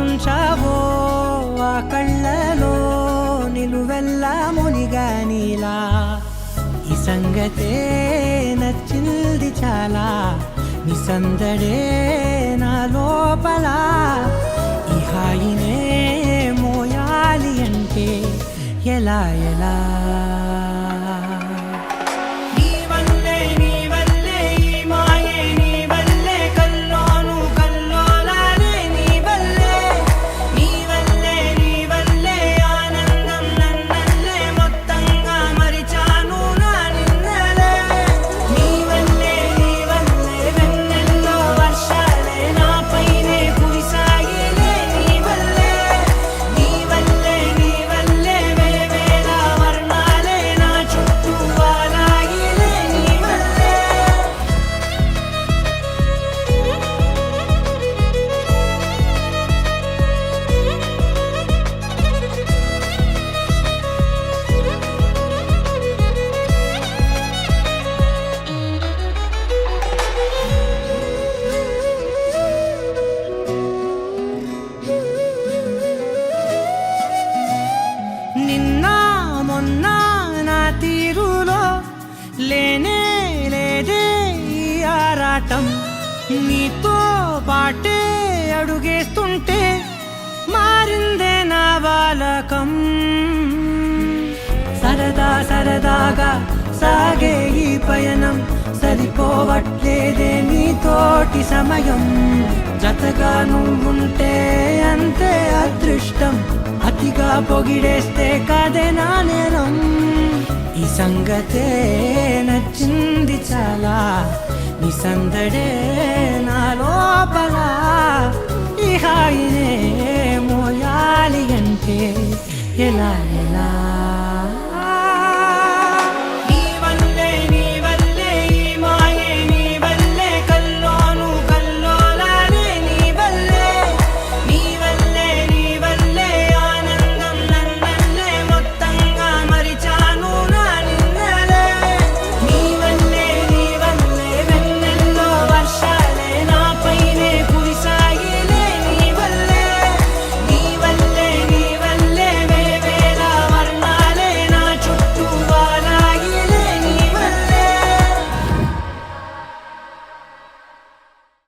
ఉంచావో ఆ కళ్ళలో నిలువెల్ల మునిగానిలా ఈ సంగతే నచ్చింది చాలా నీ సందడే నా లోపల ఈ హాయినే మోయాలి అంటే ఎలా ఎలా లేనే లేదే ఈ ఆరాటం నీతో పాటే అడుగేస్తుంటే మారిందే నా బాలకం సరదా సరదాగా సాగే ఈ పయనం సరిపోవట్లేదే నీతోటి సమయం జతగా నువ్వుంటే అంతే అదృష్టం అతిగా పొగిడేస్తే కాదే నా నేరం ఈ సంగతే నచ్చింది చాలా నీ సందడే నా లోపల ఈ హాయినే మోయాలి అంటే ఎలా ఎలా